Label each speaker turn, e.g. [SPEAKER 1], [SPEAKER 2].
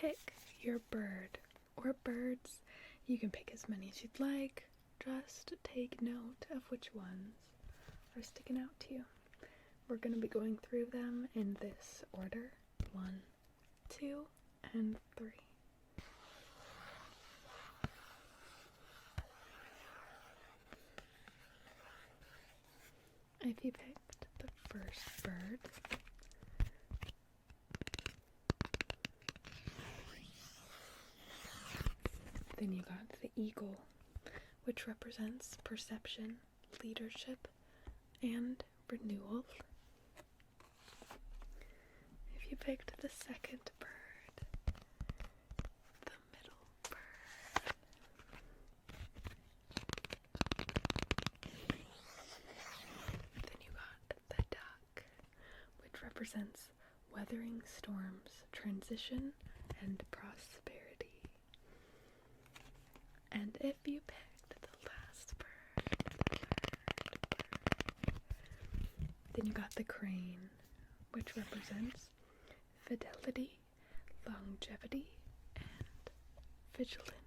[SPEAKER 1] pick your bird or birds. You can pick as many as you'd like. Just take note of which ones are sticking out to you. We're going to be going through them in this order: 1, 2, and 3. If you picked the first bird, then you got the eagle, which represents perception, leadership, and renewal. If you picked the second bird, the middle bird, then you got the duck, which represents weathering storms, transition, and prosperity. And if you picked the last bird, the third bird, then you got the crane, which represents fidelity, longevity, and vigilance.